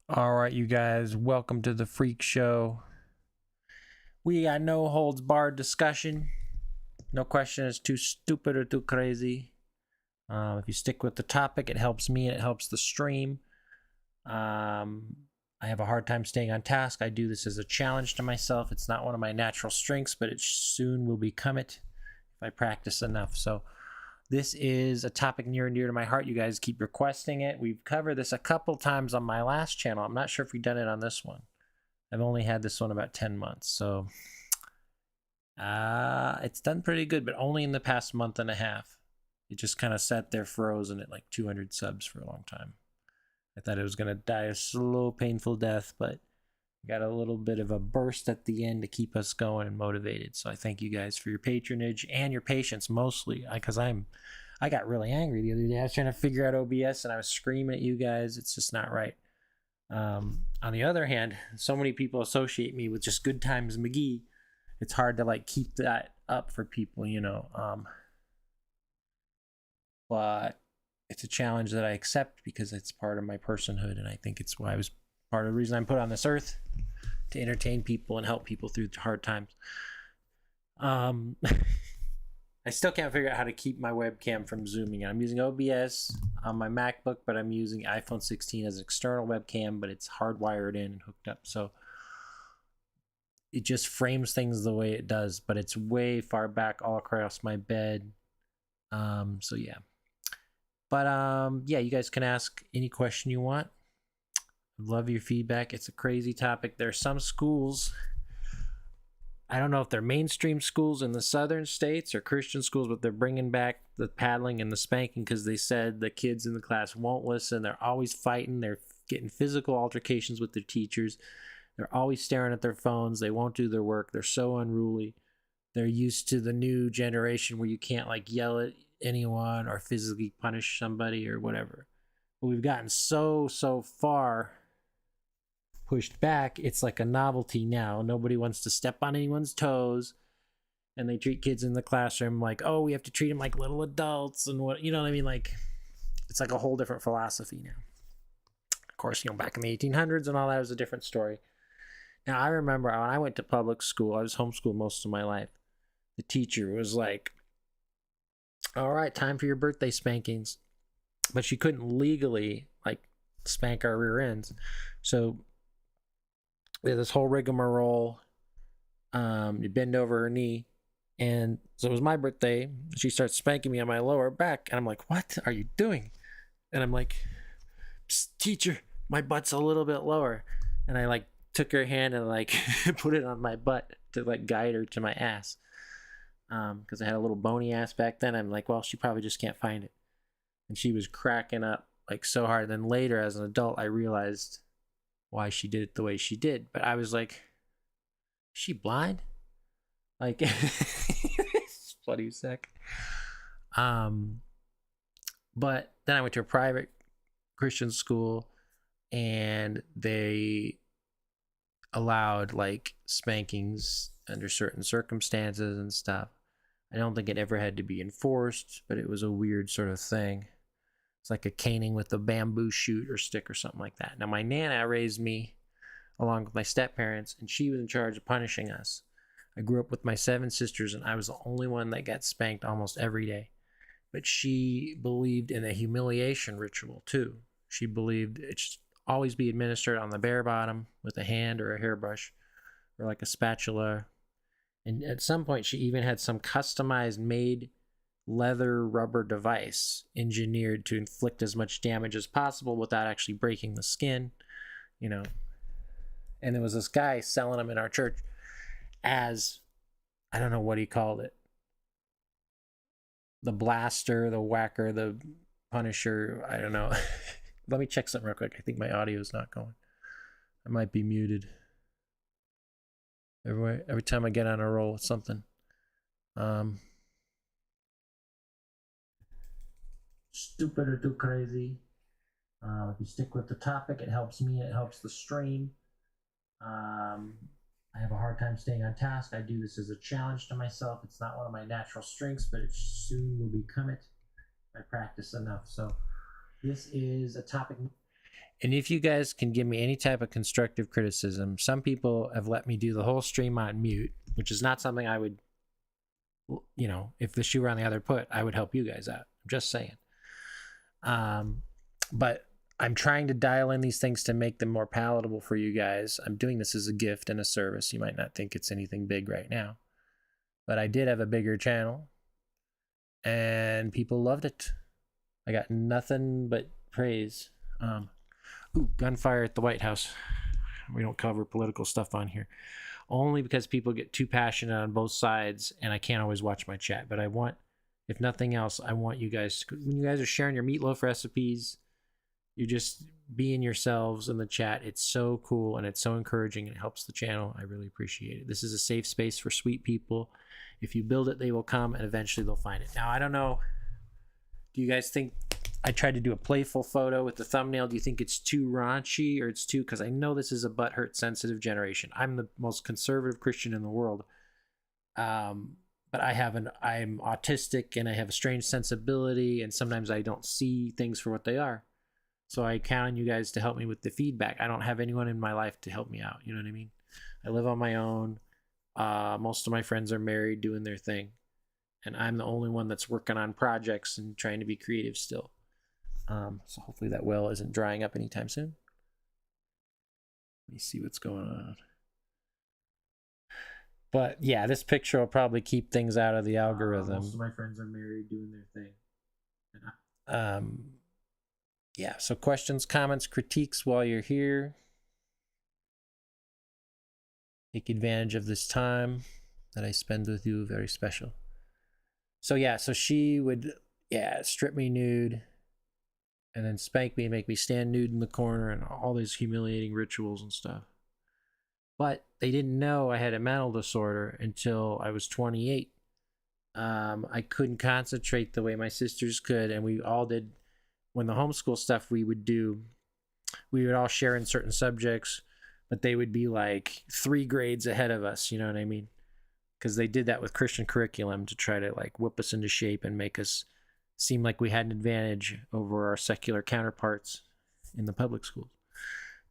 All right, you guys, welcome to the Freak Show. We got no holds barred discussion. No question is too stupid or too crazy. If you stick with the topic, it helps me and it helps the stream. I have a hard time staying on task. I do this as a challenge to myself. It's not one of my natural strengths, but it soon will become it if I practice enough. So, this is a topic near and dear to my heart. You guys keep requesting it. We've covered this a couple times on my last channel. I'm not sure if we've done it on this one. I've only had this one about 10 months. So it's done pretty good, but only in the past month and a half. It just kind of sat there frozen at like 200 subs for a long time. I thought it was going to die a slow, painful death, but got a little bit of a burst at the end to keep us going and motivated. So I thank you guys for your patronage and your patience, mostly because I got really angry the other day. I was trying to figure out OBS and I was screaming at you guys. It's just not right. On the other hand, so many people associate me with just Good Times McGee. It's hard to like keep that up for people, you know. But it's a challenge that I accept because it's part of my personhood, and I think it's why I was part of the reason I'm put on this earth, to entertain people and help people through hard times. I still can't figure out how to keep my webcam from zooming. I'm using OBS on my MacBook, but I'm using iPhone 16 as an external webcam, but it's hardwired in and hooked up. So it just frames things the way it does, but it's way far back all across my bed. So yeah. But yeah, you guys can ask any question you want. Love your feedback. It's a crazy topic. There are some schools, I don't know if they're mainstream schools in the southern states or Christian schools, but they're bringing back the paddling and the spanking because they said the kids in the class won't listen. They're always fighting. They're getting physical altercations with their teachers. They're always staring at their phones. They won't do their work. They're so unruly. They're used to the new generation where you can't like yell at anyone or physically punish somebody or whatever. But we've gotten so far pushed back. It's like a novelty now. Nobody wants to step on anyone's toes, and they treat kids in the classroom like, oh, we have to treat them like little adults, and what, you know what I mean? Like, it's like a whole different philosophy now. Of course, you know, back in the 1800s and all that was a different story. Now, I remember when I went to public school, I was homeschooled most of my life. The teacher was like, all right, time for your birthday spankings. But she couldn't legally like spank our rear ends. So we had this whole rigmarole. You bend over her knee. And so it was my birthday. She starts spanking me on my lower back. And I'm like, what are you doing? And I'm like, teacher, my butt's a little bit lower. And I like took her hand and like put it on my butt to like guide her to my ass. Because I had a little bony ass back then. I'm like, well, she probably just can't find it. And she was cracking up like so hard. Then later as an adult, I realized why she did it the way she did. But I was like, is she blind? Like, it's funny sec. But then I went to a private Christian school, and they allowed like spankings under certain circumstances and stuff. I don't think it ever had to be enforced, but it was a weird sort of thing. It's like a caning with a bamboo shoot or stick or something like that. Now, my Nana raised me along with my step-parents, and she was in charge of punishing us. I grew up with my 7 sisters, and I was the only one that got spanked almost every day. But she believed in a humiliation ritual, too. She believed it should always be administered on the bare bottom with a hand or a hairbrush or like a spatula. And at some point, she even had some customized made leather rubber device engineered to inflict as much damage as possible without actually breaking the skin, you know. And there was this guy selling them in our church as, I don't know what he called it, the blaster, the whacker, the punisher, I don't know. Let me check something real quick. I think my audio is not going. I might be muted. Every time I get on a roll with something. Stupid or too crazy. If you stick with the topic, it helps me, it helps the stream. I have a hard time staying on task. I do this as a challenge to myself. It's not one of my natural strengths, but it soon will become it if I practice enough. So this is a topic And if you guys can give me any type of constructive criticism, some people have let me do the whole stream on mute, which is not something I would, you know, if the shoe were on the other foot, I would help you guys out. I'm just saying. But I'm trying to dial in these things to make them more palatable for you guys. I'm doing this as a gift and a service. You might not think it's anything big right now, but I did have a bigger channel and people loved it. I got nothing but praise. Ooh, gunfire at the White House. We don't cover political stuff on here. Only because people get too passionate on both sides and I can't always watch my chat. But I want, if nothing else, I want you guys, when you guys are sharing your meatloaf recipes, you just being yourselves in the chat. It's so cool and it's so encouraging and it helps the channel. I really appreciate it. This is a safe space for sweet people. If you build it, they will come and eventually they'll find it. Now, I don't know. Do you guys think I tried to do a playful photo with the thumbnail? Do you think it's too raunchy or it's too, because I know this is a butthurt sensitive generation. I'm the most conservative Christian in the world. But I'm autistic and I have a strange sensibility and sometimes I don't see things for what they are. So I count on you guys to help me with the feedback. I don't have anyone in my life to help me out. You know what I mean? I live on my own. Most of my friends are married doing their thing. And I'm the only one that's working on projects and trying to be creative still. So hopefully that well isn't drying up anytime soon. Let me see what's going on. But yeah, this picture will probably keep things out of the algorithm. Most of my friends are married doing their thing. Yeah, so questions, comments, critiques while you're here. Take advantage of this time that I spend with you, very special. So yeah, so she would, strip me nude and then spank me and make me stand nude in the corner and all these humiliating rituals and stuff. But they didn't know I had a mental disorder until I was 28. I couldn't concentrate the way my sisters could, and we all did. When the homeschool stuff we would all share in certain subjects, but they would be like 3 grades ahead of us, you know what I mean? Because they did that with Christian curriculum to try to like whip us into shape and make us seem like we had an advantage over our secular counterparts in the public schools.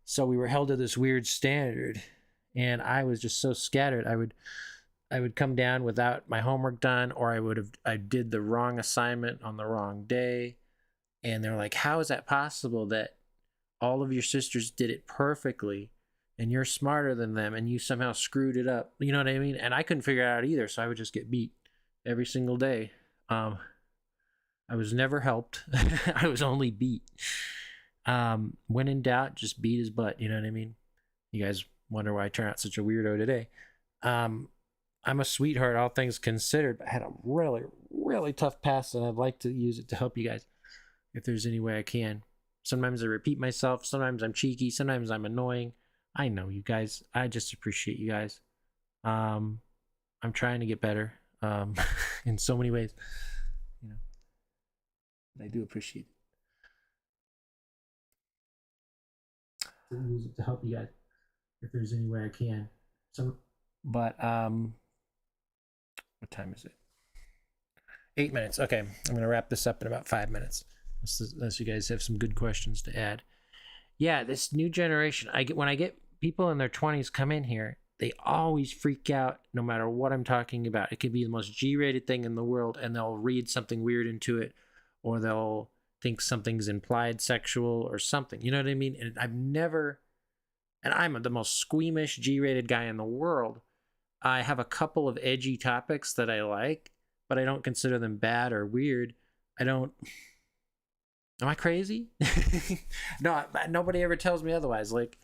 So we were held to this weird standard, and I was just so scattered. I would come down without my homework done, or I did the wrong assignment on the wrong day. And they're like, how is that possible that all of your sisters did it perfectly and you're smarter than them and you somehow screwed it up? You know what I mean? And I couldn't figure it out either. So I would just get beat every single day. I was never helped. I was only beat. When in doubt, just beat his butt. You know what I mean? You guys wonder why I turn out such a weirdo today. I'm a sweetheart, all things considered, but I had a really, really tough past and I'd like to use it to help you guys. If there's any way I can. Sometimes I repeat myself. Sometimes I'm cheeky. Sometimes I'm annoying. I know you guys. I just appreciate you guys. I'm trying to get better in so many ways. You know, I do appreciate it. To use it to help you guys if there's any way I can. But what time is it? 8 minutes. Okay, I'm going to wrap this up in about 5 minutes. Unless you guys have some good questions to add. Yeah, this new generation, when I get people in their 20s come in here, they always freak out no matter what I'm talking about. It could be the most G-rated thing in the world, and they'll read something weird into it, or they'll think something's implied sexual or something. You know what I mean? And I'm the most squeamish G-rated guy in the world. I have a couple of edgy topics that I like, but I don't consider them bad or weird. Am I crazy? No, nobody ever tells me otherwise. Like,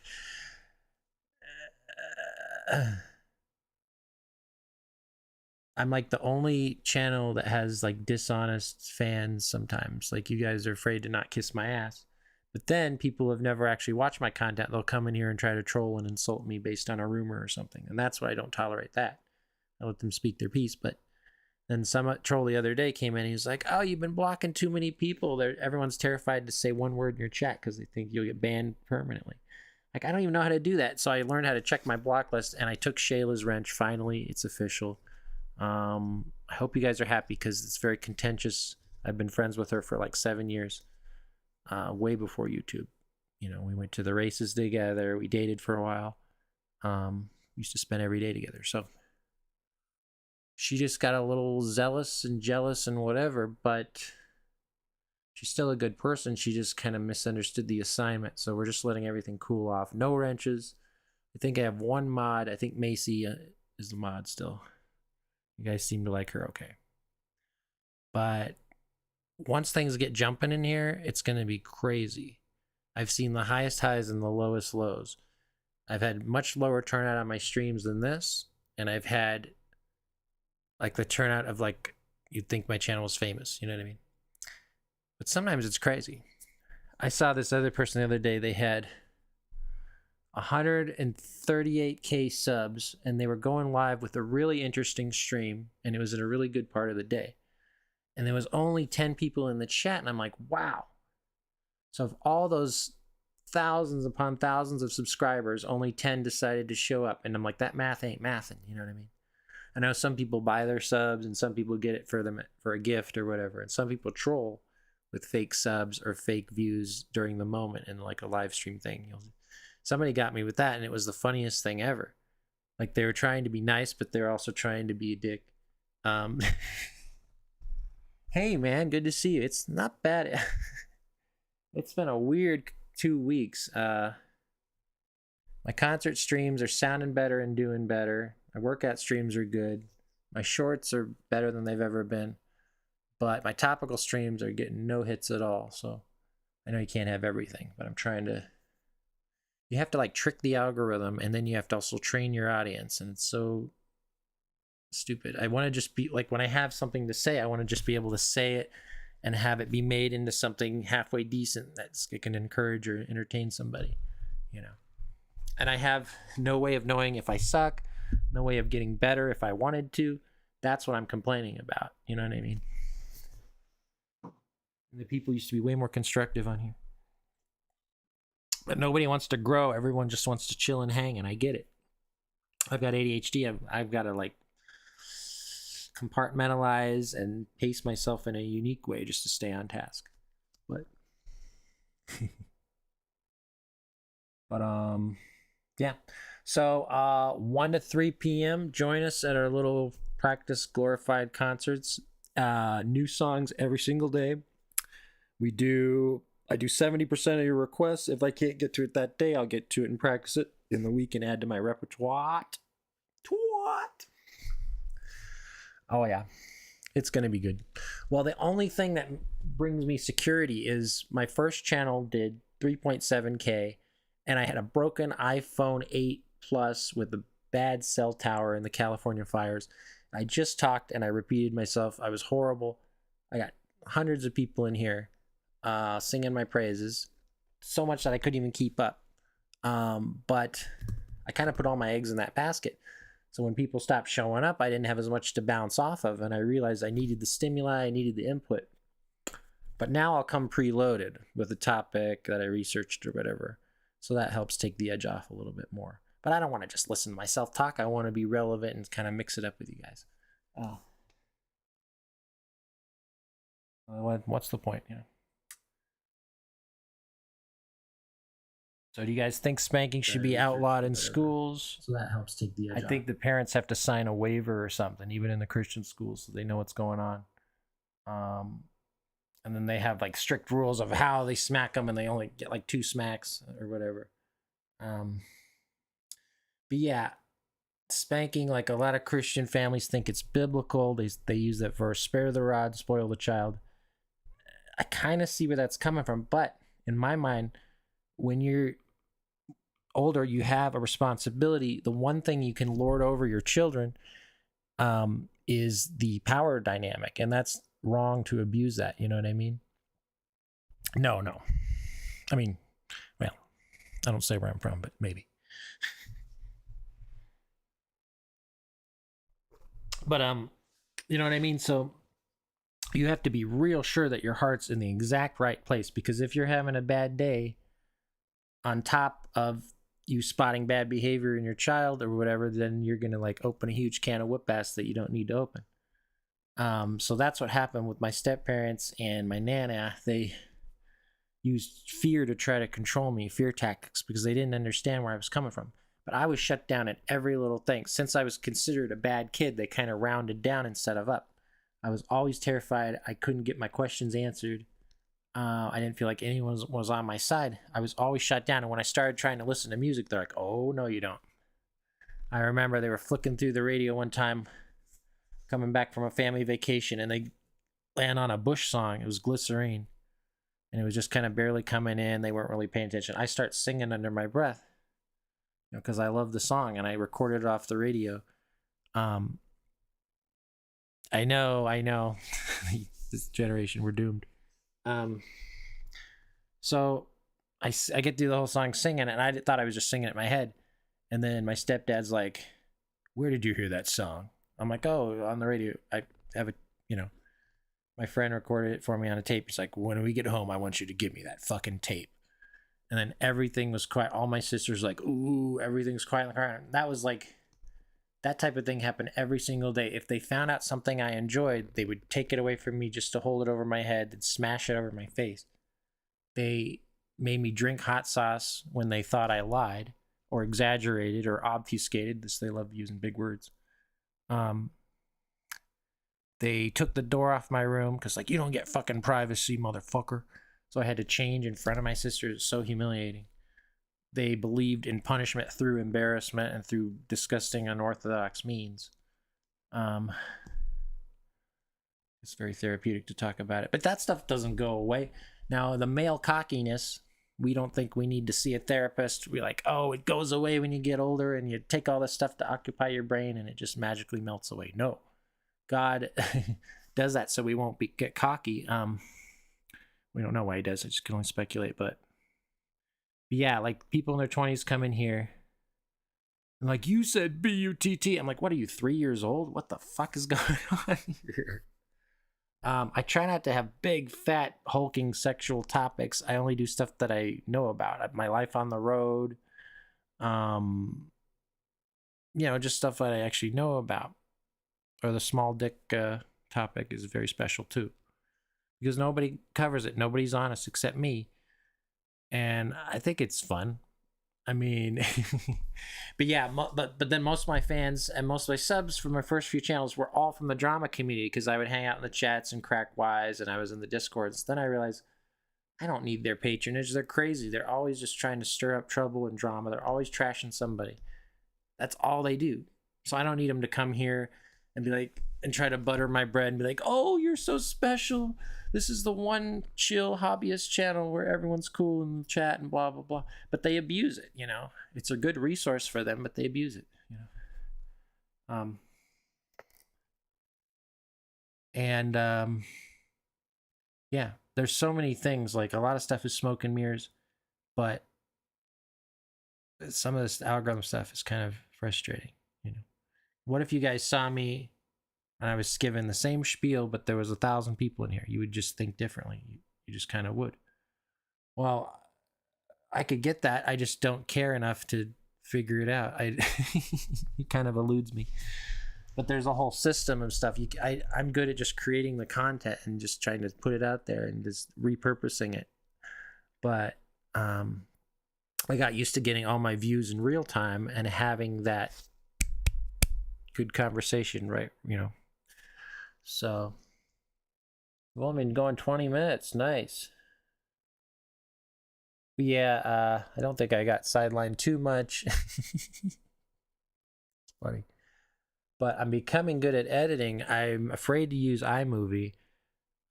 I'm like the only channel that has like dishonest fans sometimes. Like, you guys are afraid to not kiss my ass. But then people have never actually watched my content. They'll come in here and try to troll and insult me based on a rumor or something. And that's why I don't tolerate that. I let them speak their piece, but then some troll the other day came in and he was like, oh, you've been blocking too many people. Everyone's terrified to say one word in your chat because they think you'll get banned permanently. Like, I don't even know how to do that. So I learned how to check my block list, and I took Shayla's wrench. Finally, it's official. I hope you guys are happy because it's very contentious. I've been friends with her for like 7 years, way before YouTube. You know, we went to the races together. We dated for a while. Used to spend every day together. So she just got a little zealous and jealous and whatever, but she's still a good person. She just kind of misunderstood the assignment. So we're just letting everything cool off. No wrenches. I think I have one mod. I think Macy is the mod still. You guys seem to like her okay. But once things get jumping in here, it's going to be crazy. I've seen the highest highs and the lowest lows. I've had much lower turnout on my streams than this. And I've had like the turnout of like, you'd think my channel was famous. You know what I mean? But sometimes it's crazy. I saw this other person the other day. They had 138K subs, and they were going live with a really interesting stream, and it was at a really good part of the day. And there was only 10 people in the chat, and I'm like, wow. So of all those thousands upon thousands of subscribers, only 10 decided to show up. And I'm like, that math ain't mathing. You know what I mean? I know some people buy their subs, and some people get it for them for a gift or whatever, and some people troll with fake subs or fake views during the moment in like a live stream thing. Somebody got me with that, and it was the funniest thing ever. Like, they were trying to be nice, but they're also trying to be a dick. Hey man, good to see you. It's not bad. It's been a weird 2 weeks. My concert streams are sounding better and doing better. My workout streams are good. My shorts are better than they've ever been. But my topical streams are getting no hits at all. So I know you can't have everything, but I'm trying to. You have to like trick the algorithm, and then you have to also train your audience, and it's so stupid. I want to just be like, when I have something to say, I want to just be able to say it and have it be made into something halfway decent that it can encourage or entertain somebody, you know. And I have no way of knowing if I suck, no way of getting better if I wanted to. That's what I'm complaining about. You know what I mean? The people used to be way more constructive on here. But nobody wants to grow. Everyone just wants to chill and hang, and I get it. I've got ADHD. I've got to like compartmentalize and pace myself in a unique way just to stay on task. But yeah. So 1 to 3 p.m. join us at our little practice glorified concerts. New songs every single day. I do 70% of your requests. If I can't get to it that day, I'll get to it and practice it in the week and add to my repertoire. Oh yeah, it's gonna be good. Well, the only thing that brings me security is my first channel did 3.7K, and I had a broken iPhone 8 Plus with a bad cell tower in the California fires. I just talked and I repeated myself. I was horrible. I got hundreds of people in here singing my praises, so much that I couldn't even keep up. But I kind of put all my eggs in that basket. So when people stopped showing up, I didn't have as much to bounce off of, and I realized I needed the stimuli, I needed the input. But now I'll come preloaded with a topic that I researched or whatever. So that helps take the edge off a little bit more. But I don't want to just listen to myself talk. I want to be relevant and kind of mix it up with you guys. What's the point? Yeah. So do you guys think spanking should be outlawed in schools? So that helps take the edge off. I think the parents have to sign a waiver or something, even in the Christian schools, so they know what's going on. And then they have like strict rules of how they smack them, and they only get like 2 smacks or whatever. But yeah, spanking, like a lot of Christian families think it's biblical. They use that verse, spare the rod, spoil the child. I kind of see where that's coming from, but in my mind, when you're older, you have a responsibility. The one thing you can lord over your children is the power dynamic, and that's wrong to abuse that. You know what I mean? No. I mean, well, I don't say where I'm from, but maybe. But you know what I mean? So you have to be real sure that your heart's in the exact right place, because if you're having a bad day, on top of you spotting bad behavior in your child or whatever, then you're going to like open a huge can of whoop ass that you don't need to open. So that's what happened with my step parents and my nana. They used fear to try to control me, fear tactics, because they didn't understand where I was coming from. But I was shut down at every little thing. Since I was considered a bad kid, they kind of rounded down instead of up. I was always terrified. I couldn't get my questions answered. I didn't feel like anyone was on my side. I was always shut down. And when I started trying to listen to music, they're like, oh, no, you don't. I remember they were flicking through the radio one time, coming back from a family vacation, and they land on a Bush song. It was Glycerine. And it was just kind of barely coming in. They weren't really paying attention. I start singing under my breath, because I love the song, and I recorded it off the radio. I know. This generation, we're doomed. So I get through the whole song singing, and I thought I was just singing it in my head. And then my stepdad's like, where did you hear that song? I'm like, oh, on the radio. I have my friend recorded it for me on a tape. He's like, when we get home, I want you to give me that fucking tape. And then everything was quiet. All my sisters like, ooh, everything's quiet in the car. That was like, that type of thing happened every single day. If they found out something I enjoyed, they would take it away from me just to hold it over my head and smash it over my face. They made me drink hot sauce when they thought I lied or exaggerated or obfuscated. They love using big words. They took the door off my room because, like, you don't get fucking privacy, motherfucker. So I had to change in front of my sisters. It's so humiliating. They believed in punishment through embarrassment and through disgusting, unorthodox means. It's very therapeutic to talk about it. But that stuff doesn't go away. Now, the male cockiness, we don't think we need to see a therapist. We're like, oh, it goes away when you get older and you take all this stuff to occupy your brain and it just magically melts away. No. God does that so we won't get cocky. We don't know why he does it. Just can only speculate. But yeah, like people in their 20s come in here and like, you said B-U-T-T. I'm like, what are you, 3 years old? What the fuck is going on here? I try not to have big, fat, hulking sexual topics. I only do stuff that I know about. My life on the road. Just stuff that I actually know about. Or the small dick topic is very special too. Because nobody covers it. Nobody's honest except me. And I think it's fun. I mean, but yeah, but then most of my fans and most of my subs from my first few channels were all from the drama community because I would hang out in the chats and crack wise and I was in the discords. Then I realized I don't need their patronage. They're crazy. They're always just trying to stir up trouble and drama. They're always trashing somebody. That's all they do. So I don't need them to come here and be like, and try to butter my bread and be like, oh, you're so special. This is the one chill hobbyist channel where everyone's cool in the chat and blah, blah, blah. But they abuse it, It's a good resource for them, but they abuse it, Yeah, there's so many things. Like a lot of stuff is smoke and mirrors, but some of this algorithm stuff is kind of frustrating, What if you guys saw me and I was given the same spiel, but there was 1,000 people in here? You would just think differently. You just kind of would. Well, I could get that. I just don't care enough to figure it out. It kind of eludes me. But there's a whole system of stuff. I'm good at just creating the content and just trying to put it out there and just repurposing it. But I got used to getting all my views in real time and having that good conversation, right? So we've only been going 20 minutes. Nice. But yeah, I don't think I got sidelined too much. It's funny. But I'm becoming good at editing. I'm afraid to use iMovie.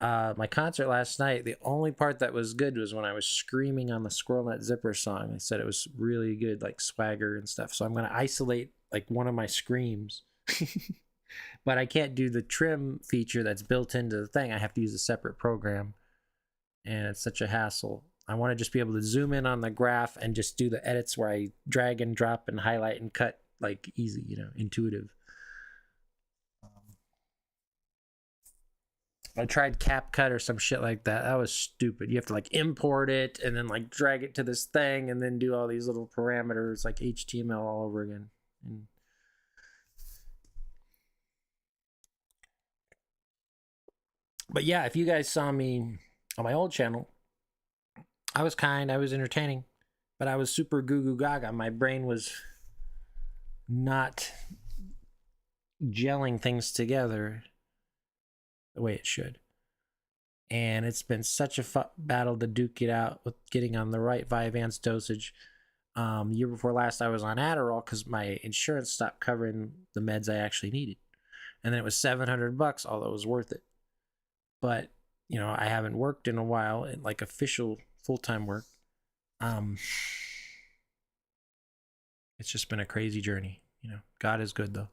My concert last night, the only part that was good was when I was screaming on the Squirrel Nut Zipper song. I said it was really good, like swagger and stuff. So I'm going to isolate like one of my screams. But I can't do the trim feature that's built into the thing. I have to use a separate program. And it's such a hassle. I want to just be able to zoom in on the graph and just do the edits where I drag and drop and highlight and cut like easy, intuitive. I tried CapCut or some shit like that. That was stupid. You have to like import it and then like drag it to this thing and then do all these little parameters like HTML all over again. But yeah, if you guys saw me on my old channel, I was kind, I was entertaining, but I was super goo goo gaga. My brain was not gelling things together the way it should. And it's been such a battle to duke it out with getting on the right Vyvanse dosage. Year before last, I was on Adderall because my insurance stopped covering the meds I actually needed. And then it was $700, although it was worth it. But, you know, I haven't worked in a while, like official full-time work. It's just been a crazy journey. You know, God is good, though.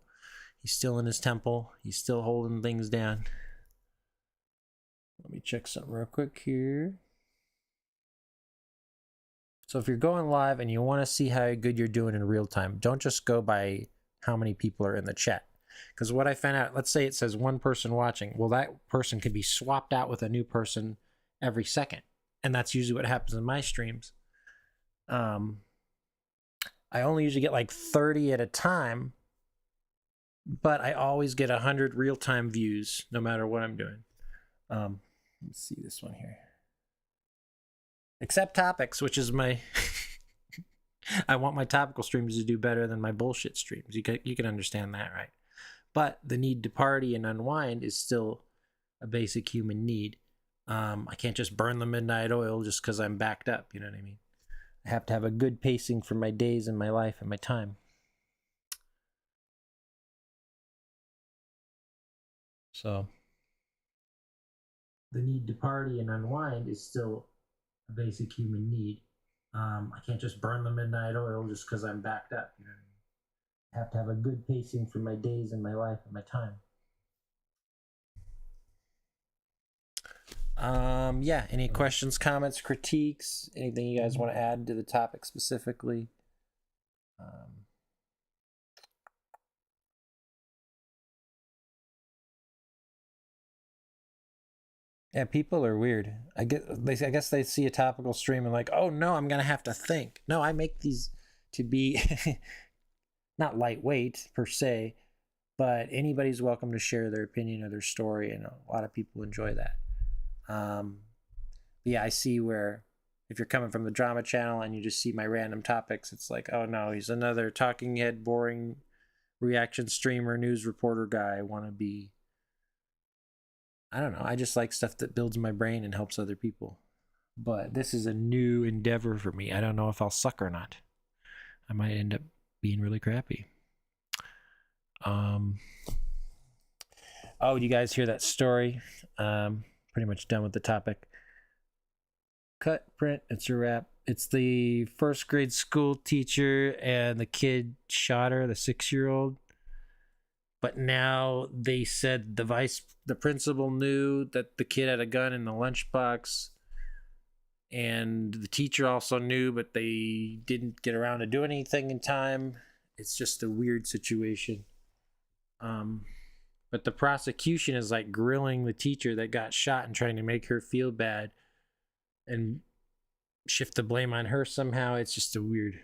He's still in his temple. He's still holding things down. Let me check something real quick here. So if you're going live and you want to see how good you're doing in real time, don't just go by how many people are in the chat. Because what I found out, let's say it says one person watching. Well, that person could be swapped out with a new person every second. And that's usually what happens in my streams. I only usually get like 30 at a time, but I always get 100 real-time views no matter what I'm doing. Let's see this one here. Except topics, which is my... I want my topical streams to do better than my bullshit streams. You can understand that, right? But the need to party and unwind is still a basic human need. I can't just burn the midnight oil just because I'm backed up, you know what I mean? I have to have a good pacing for my days and my life and my time. So, the need to party and unwind is still a basic human need. I can't just burn the midnight oil just because I'm backed up, you know what I mean? I have to have a good pacing for my days and my life and my time. Yeah, any questions, comments, critiques, anything you guys want to add to the topic specifically? Yeah, people are weird. I guess they see a topical stream and like, oh no, I'm gonna have to think. No, I make these to be not lightweight per se, but anybody's welcome to share their opinion or their story, and a lot of people enjoy that. Yeah, I see where if you're coming from the drama channel and you just see my random topics, it's like, oh no, he's another talking head, boring reaction streamer, news reporter guy. I want to be, I don't know, I just like stuff that builds my brain and helps other people. But this is a new endeavor for me. I don't know if I'll suck or not. I might end up being really crappy. Oh, do you guys hear that story? Pretty much done with the topic. Cut, print, it's a wrap. It's the first grade school teacher and the kid shot her, the 6-year-old. But now they said the principal knew that the kid had a gun in the lunchbox, and the teacher also knew, but they didn't get around to do anything in time. It's just a weird situation. But the prosecution is like grilling the teacher that got shot and trying to make her feel bad and shift the blame on her somehow. It's just a weird,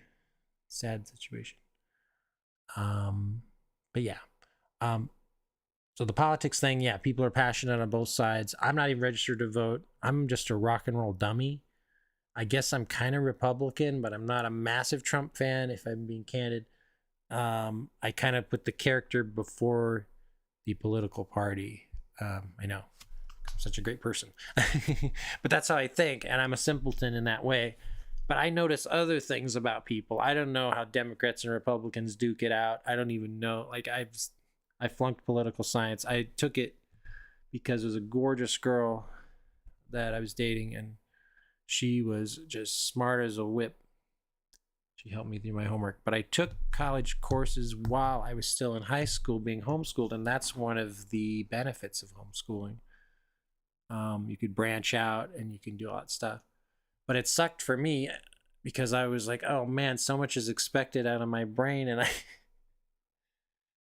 sad situation. But yeah. So the politics thing, yeah, people are passionate on both sides. I'm not even registered to vote. I'm just a rock and roll dummy. I guess I'm kind of Republican, but I'm not a massive Trump fan, if I'm being candid. I kind of put the character before the political party. I know, I'm such a great person. But that's how I think, and I'm a simpleton in that way. But I notice other things about people. I don't know how Democrats and Republicans duke it out. I don't even know. Like, I flunked political science. I took it because it was a gorgeous girl that I was dating, and she was just smart as a whip. She helped me through my homework. But I took college courses while I was still in high school being homeschooled, and that's one of the benefits of homeschooling. You could branch out and you can do all that stuff. But it sucked for me because I was like, oh man, so much is expected out of my brain. And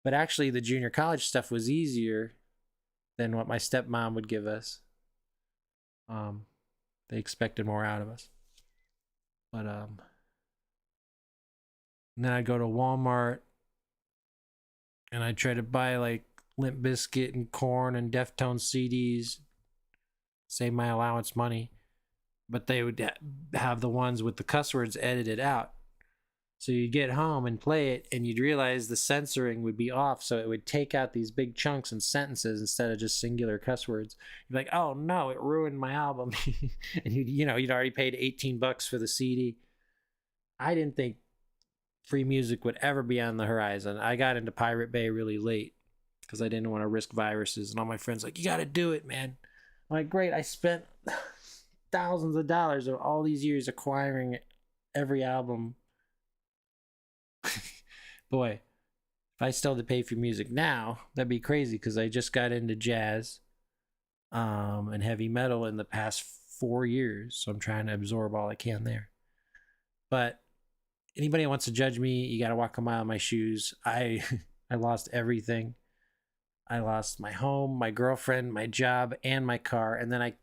but actually the junior college stuff was easier than what my stepmom would give us. They expected more out of us. But and then I'd go to Walmart and I'd try to buy like Limp Bizkit and Korn and Deftones CDs, save my allowance money. but they would have the ones with the cuss words edited out. So you'd get home and play it, and you'd realize the censoring would be off, so it would take out these big chunks and sentences instead of just singular cuss words. You'd be like, oh no, it ruined my album. And you'd already paid $18 for the CD. I didn't think free music would ever be on the horizon. I got into Pirate Bay really late because I didn't want to risk viruses, and all my friends like, you got to do it, man. I'm like, great, I spent thousands of dollars of all these years acquiring every album. Boy, if I still had to pay for music now, that'd be crazy, because I just got into jazz and heavy metal in the past 4 years, so I'm trying to absorb all I can there. But anybody who wants to judge me, you got to walk a mile in my shoes. I lost everything. I lost my home, my girlfriend, my job, and my car, and then I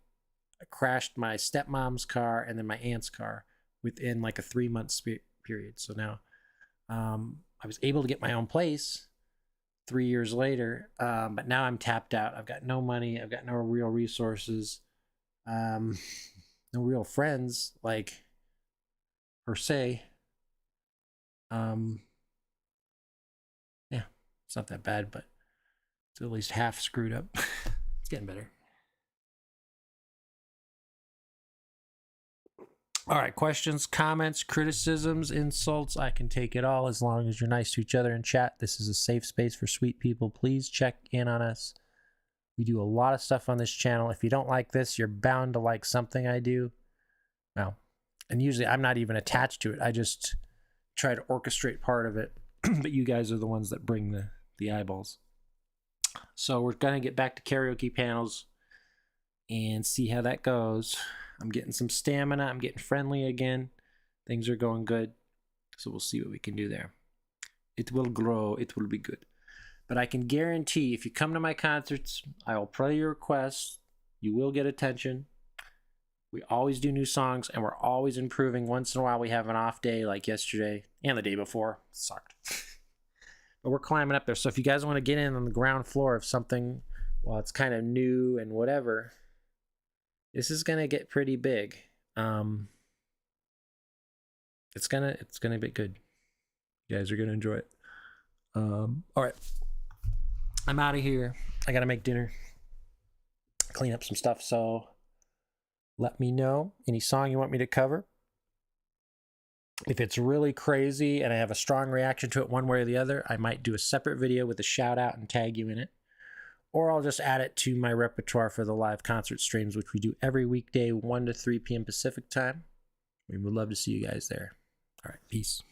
crashed my stepmom's car and then my aunt's car within like a 3-month period. So now I was able to get my own place 3 years later, but now I'm tapped out. I've got no money. I've got no real resources, no real friends, like, per se. Yeah, it's not that bad, but it's at least half screwed up. It's getting better. All right, questions, comments, criticisms, insults. I can take it all as long as you're nice to each other in chat. This is a safe space for sweet people. Please check in on us. We do a lot of stuff on this channel. If you don't like this, you're bound to like something I do. Well, and usually I'm not even attached to it. I just try to orchestrate part of it. But you guys are the ones that bring the eyeballs. So we're going to get back to karaoke panels and see how that goes. I'm getting some stamina. I'm getting friendly again. Things are going good. So we'll see what we can do there. It will grow. It will be good. But I can guarantee if you come to my concerts, I will play your requests. You will get attention. We always do new songs, and we're always improving. Once in a while, we have an off day like yesterday and the day before. It sucked. But we're climbing up there. So if you guys want to get in on the ground floor of something, well, it's kind of new and whatever, this is gonna get pretty big. It's gonna be good. You guys are gonna enjoy it. All right, I'm out of here. I gotta make dinner, clean up some stuff. So let me know any song you want me to cover. If it's really crazy and I have a strong reaction to it one way or the other, I might do a separate video with a shout out and tag you in it. Or I'll just add it to my repertoire for the live concert streams, which we do every weekday, 1 to 3 p.m. Pacific time. We would love to see you guys there. All right, peace.